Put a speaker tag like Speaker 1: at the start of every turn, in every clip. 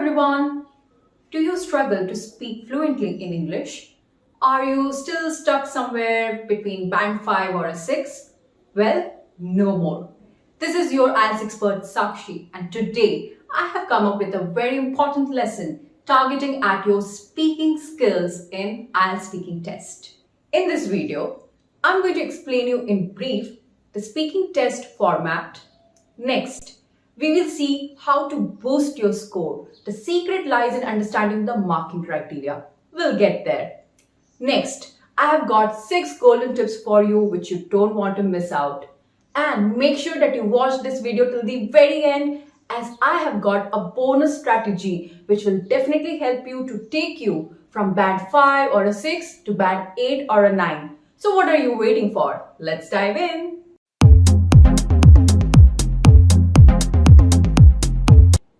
Speaker 1: everyone! Do you struggle to speak fluently in English? Are you still stuck somewhere between band 5 or a 6? Well, no more. This is your IELTS expert Sakshi, and today I have come up with a very important lesson targeting at your speaking skills in IELTS Speaking Test. In this video, I'm going to explain you in brief the speaking test format. Next, we will see how to boost your score. The secret lies in understanding the marking criteria. We'll get there. Next, I have got 6 golden tips for you which you don't want to miss out. And make sure that you watch this video till the very end, as I have got a bonus strategy which will definitely help you to take you from band 5 or a 6 to band 8 or a 9. So what are you waiting for? Let's dive in.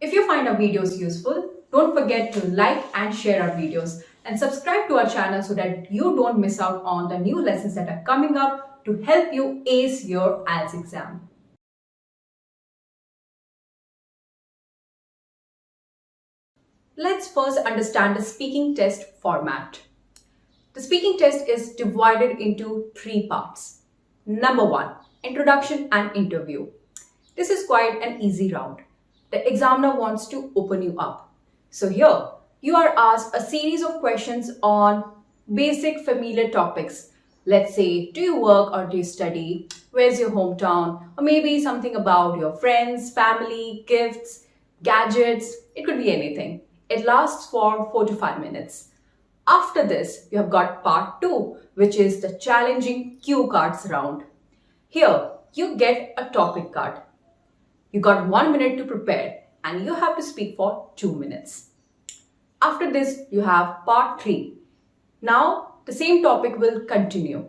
Speaker 1: If you find our videos useful, don't forget to like and share our videos and subscribe to our channel so that you don't miss out on the new lessons that are coming up to help you ace your IELTS exam. Let's first understand the speaking test format. The speaking test is divided into 3 parts. Number 1, introduction and interview. This is quite an easy round. The examiner wants to open you up. So here, you are asked a series of questions on basic familiar topics. Let's say, do you work or do you study? Where's your hometown? Or maybe something about your friends, family, gifts, gadgets. It could be anything. It lasts for 4 to 5 minutes. After this, you have got part 2, which is the challenging cue cards round. Here, you get a topic card. You got 1 minute to prepare and you have to speak for 2 minutes. After this, you have part 3. Now, the same topic will continue,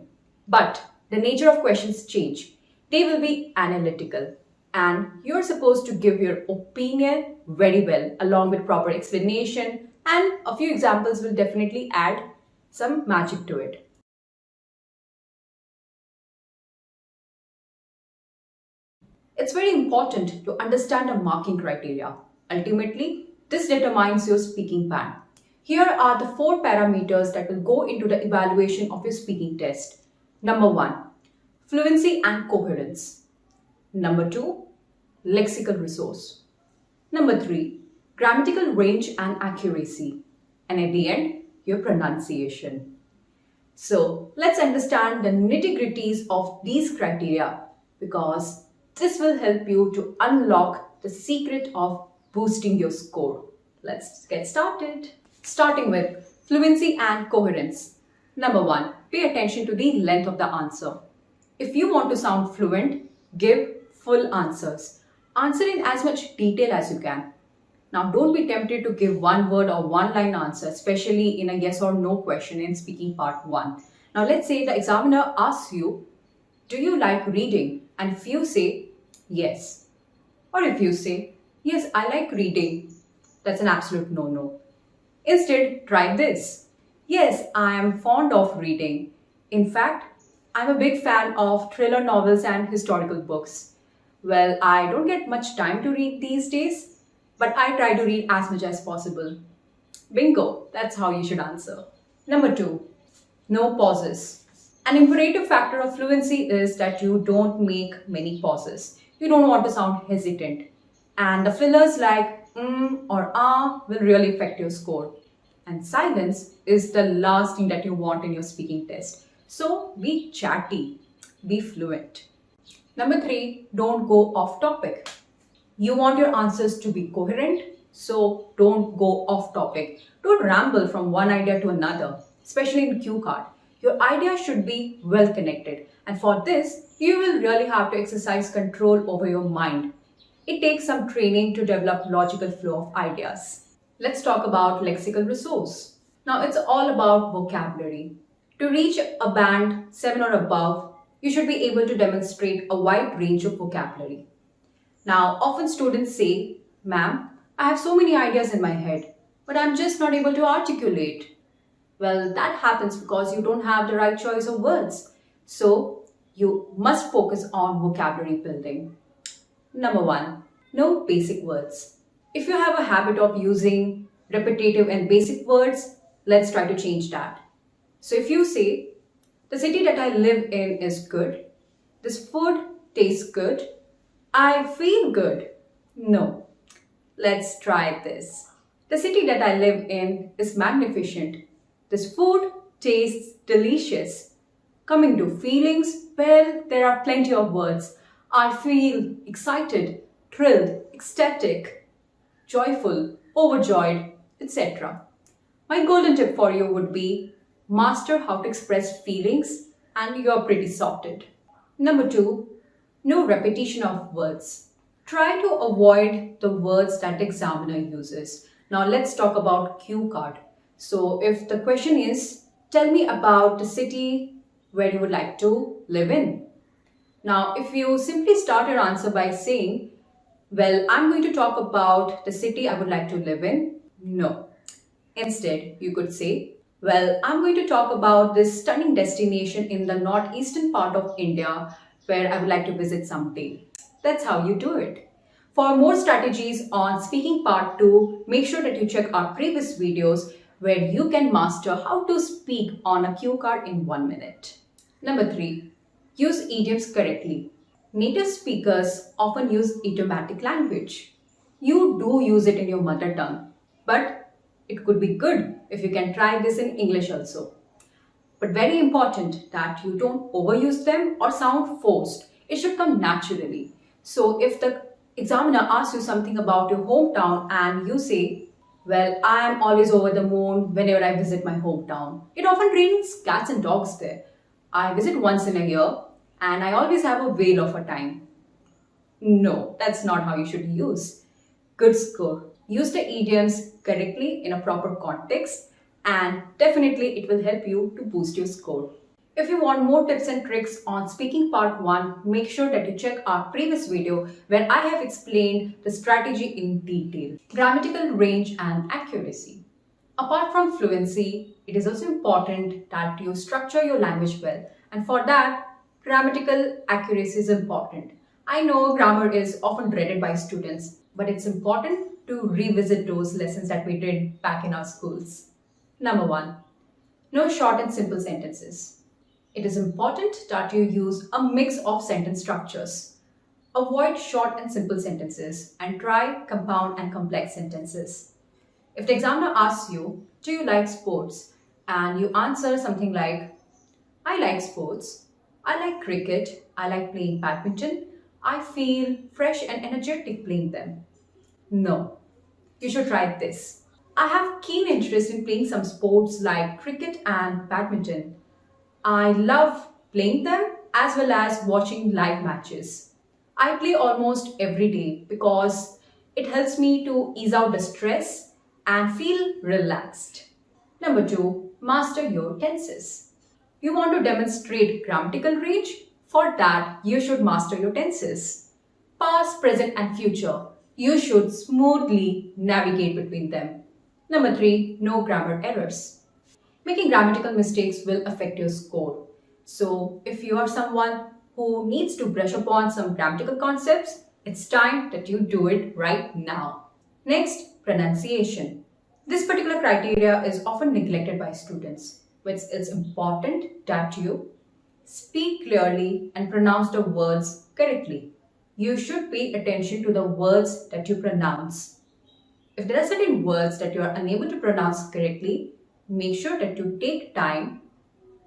Speaker 1: but the nature of questions change. They will be analytical and you're supposed to give your opinion very well along with proper explanation, and a few examples will definitely add some magic to it. It's very important to understand the marking criteria. Ultimately, this determines your speaking band. Here are the 4 parameters that will go into the evaluation of your speaking test. Number 1, fluency and coherence. Number 2, lexical resource. Number 3, grammatical range and accuracy. And at the end, your pronunciation. So let's understand the nitty-gritties of these criteria, because this will help you to unlock the secret of boosting your score. Let's get started. Starting with fluency and coherence. Number 1, pay attention to the length of the answer. If you want to sound fluent, give full answers. Answer in as much detail as you can. Now, don't be tempted to give one word or one line answer, especially in a yes or no question in speaking part 1. Now, let's say the examiner asks you, do you like reading? And if you say, yes. Or if you say, yes, I like reading, that's an absolute no-no. Instead, try this. Yes, I am fond of reading. In fact, I'm a big fan of thriller novels and historical books. Well, I don't get much time to read these days, but I try to read as much as possible. Bingo, that's how you should answer. Number 2, no pauses. An imperative factor of fluency is that you don't make many pauses. You don't want to sound hesitant. And the fillers like or will really affect your score. And silence is the last thing that you want in your speaking test. So be chatty, be fluent. Number 3, don't go off topic. You want your answers to be coherent, so don't go off topic. Don't ramble from one idea to another, especially in cue card. Your idea should be well connected, and for this, you will really have to exercise control over your mind. It takes some training to develop logical flow of ideas. Let's talk about lexical resource. Now, it's all about vocabulary. To reach a band 7 or above, you should be able to demonstrate a wide range of vocabulary. Now, often students say, ma'am, I have so many ideas in my head, but I'm just not able to articulate. Well, that happens because you don't have the right choice of words. So, you must focus on vocabulary building. Number 1, know basic words. If you have a habit of using repetitive and basic words, let's try to change that. So if you say, the city that I live in is good, this food tastes good, I feel good. No, let's try this. The city that I live in is magnificent. This food tastes delicious. Coming to feelings, well, there are plenty of words. I feel excited, thrilled, ecstatic, joyful, overjoyed, etc. My golden tip for you would be master how to express feelings and you're pretty sorted. Number 2, no repetition of words. Try to avoid the words that the examiner uses. Now let's talk about cue card. So if the question is, tell me about the city where you would like to live in. Now if you simply start your answer by saying, well, I'm going to talk about the city I would like to live in. No. Instead, you could say, well, I'm going to talk about this stunning destination in the northeastern part of India where I would like to visit someday. That's how you do it. For more strategies on speaking part 2, make sure that you check our previous videos where you can master how to speak on a cue card in 1 minute. Number 3, use idioms correctly. Native speakers often use idiomatic language. You do use it in your mother tongue, but it could be good if you can try this in English also. But very important that you don't overuse them or sound forced. It should come naturally. So if the examiner asks you something about your hometown and you say, well, I am always over the moon whenever I visit my hometown. It often rains cats and dogs there. I visit once in a year and I always have a whale of a time. No, that's not how you should use. Good score. Use the idioms correctly in a proper context and definitely it will help you to boost your score. If you want more tips and tricks on speaking part 1, make sure that you check our previous video where I have explained the strategy in detail. Grammatical range and accuracy. Apart from fluency, it is also important that you structure your language well, and for that, grammatical accuracy is important. I know grammar is often dreaded by students, but it's important to revisit those lessons that we did back in our schools. Number 1, no short and simple sentences. It is important that you use a mix of sentence structures. Avoid short and simple sentences and try compound and complex sentences. If the examiner asks you, do you like sports? And you answer something like, I like sports, I like cricket, I like playing badminton, I feel fresh and energetic playing them. No, you should try this. I have keen interest in playing some sports like cricket and badminton. I love playing them as well as watching live matches. I play almost every day because it helps me to ease out the stress and feel relaxed. Number 2, master your tenses. You want to demonstrate grammatical range? For that, you should master your tenses. Past, present and future. You should smoothly navigate between them. Number 3, no grammar errors. Making grammatical mistakes will affect your score. So if you are someone who needs to brush upon some grammatical concepts, it's time that you do it right now. Next, pronunciation. This particular criteria is often neglected by students, but it's important that you speak clearly and pronounce the words correctly. You should pay attention to the words that you pronounce. If there are certain words that you are unable to pronounce correctly, make sure that you take time,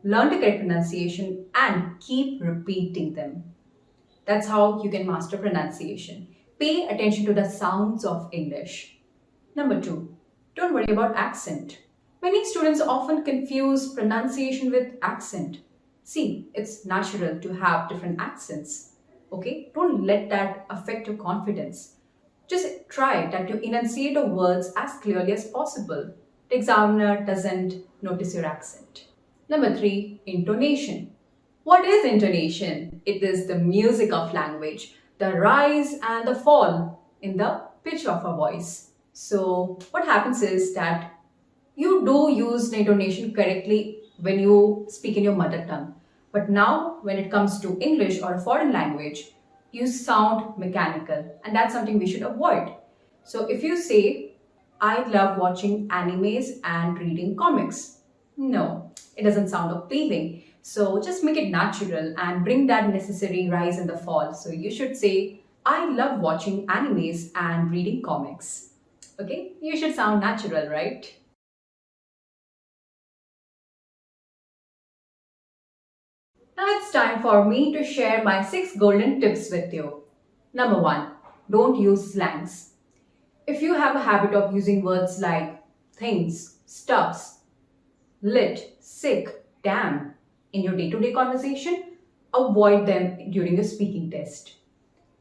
Speaker 1: learn the correct pronunciation and keep repeating them. That's how you can master pronunciation. Pay attention to the sounds of English. Number 2, don't worry about accent. Many students often confuse pronunciation with accent. See, it's natural to have different accents. Okay, don't let that affect your confidence. Just try that you enunciate the words as clearly as possible. The examiner doesn't notice your accent. Number 3, intonation. What is intonation? It is the music of language, the rise and the fall in the pitch of a voice. So what happens is that you do use the intonation correctly when you speak in your mother tongue. But now when it comes to English or a foreign language, you sound mechanical and that's something we should avoid. So if you say, I love watching animes and reading comics. No, it doesn't sound appealing. So just make it natural and bring that necessary rise in the fall. So you should say, I love watching animes and reading comics. Okay, you should sound natural, right? Now it's time for me to share my 6 golden tips with you. Number 1, don't use slangs. If you have a habit of using words like things, stuffs, lit, sick, damn in your day-to-day conversation, avoid them during your speaking test.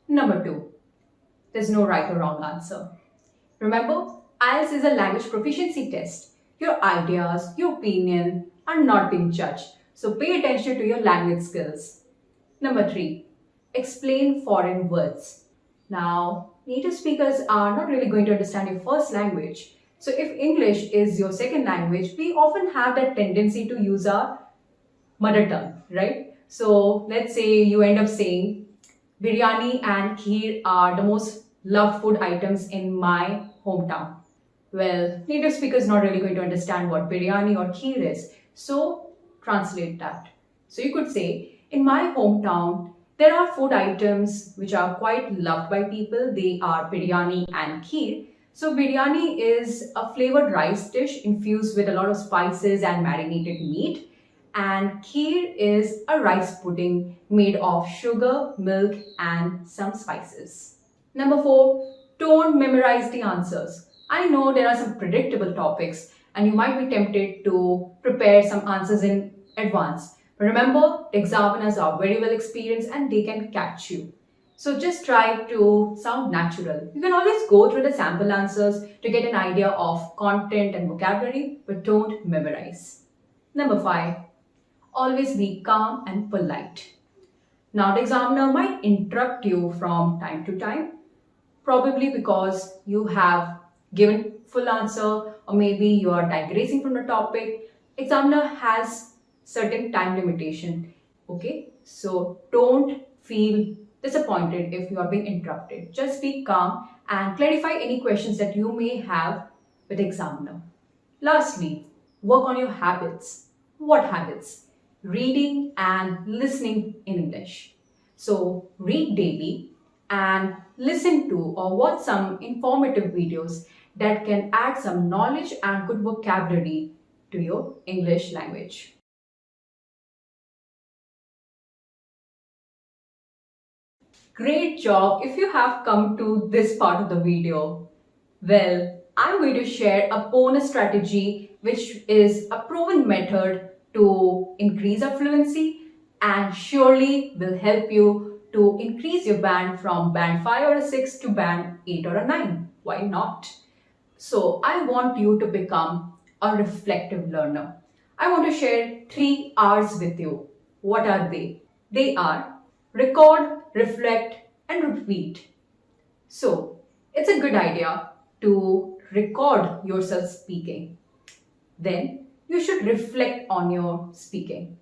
Speaker 1: Number 2, there's no right or wrong answer. Remember, IELTS is a language proficiency test. Your ideas, your opinion are not being judged. So pay attention to your language skills. Number 3, explain foreign words. Now, native speakers are not really going to understand your first language. So if English is your second language, we often have that tendency to use our mother tongue, right? So let's say you end up saying, biryani and kheer are the most loved food items in my hometown. Well, native speaker is not really going to understand what biryani or kheer is. So translate that. So you could say, in my hometown, there are food items which are quite loved by people. They are biryani and kheer. So biryani is a flavored rice dish infused with a lot of spices and marinated meat. And kheer is a rice pudding made of sugar, milk, and some spices. Number 4, don't memorize the answers. I know there are some predictable topics and you might be tempted to prepare some answers in advance. But remember, the examiners are very well experienced and they can catch you. So just try to sound natural. You can always go through the sample answers to get an idea of content and vocabulary, but don't memorize. Number 5, always be calm and polite. Now the examiner might interrupt you from time to time, probably because you have given full answer or maybe you are digressing from the topic. Examiner has certain time limitation. Okay, so don't feel disappointed if you are being interrupted. Just be calm and clarify any questions that you may have with the examiner. Lastly, work on your habits. What habits? Reading and listening in English. So read daily and listen to or watch some informative videos that can add some knowledge and good vocabulary to your English language. Great job if you have come to this part of the video. Well, I'm going to share a bonus strategy which is a proven method to increase our fluency and surely will help you to increase your band from band 5 or a 6 to band 8 or a 9. Why not? So I want you to become a reflective learner. I want to share 3 R's with you. What are they? They are record, reflect, and repeat. So it's a good idea to record yourself speaking. Then you should reflect on your speaking.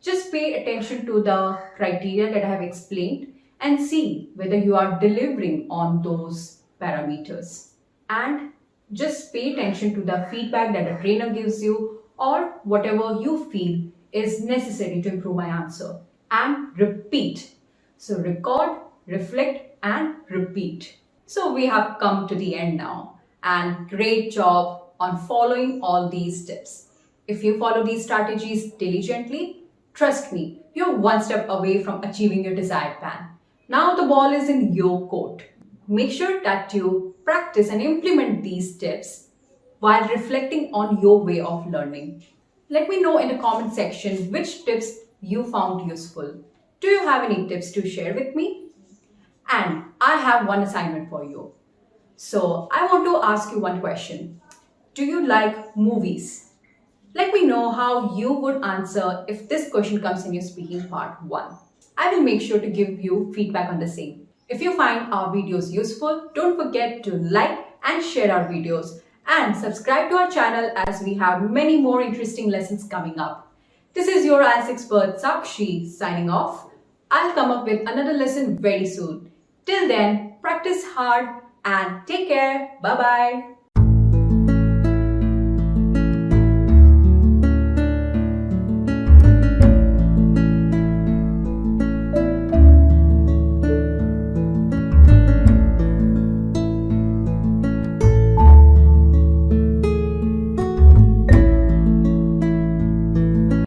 Speaker 1: Just pay attention to the criteria that I have explained and see whether you are delivering on those parameters. And just pay attention to the feedback that the trainer gives you or whatever you feel is necessary to improve my answer. And repeat. So record, reflect, and repeat. So we have come to the end now. And great job on following all these tips. If you follow these strategies diligently, trust me, you're one step away from achieving your desired band. Now the ball is in your court. Make sure that you practice and implement these tips while reflecting on your way of learning. Let me know in the comment section which tips you found useful. Do you have any tips to share with me? And I have one assignment for you. So I want to ask you one question. Do you like movies? Let me know how you would answer if this question comes in your speaking part 1. I will make sure to give you feedback on the same. If you find our videos useful, don't forget to like and share our videos and subscribe to our channel as we have many more interesting lessons coming up. This is your IELTS expert Sakshi signing off. I'll come up with another lesson very soon. Till then, practice hard, and take care. Bye-bye.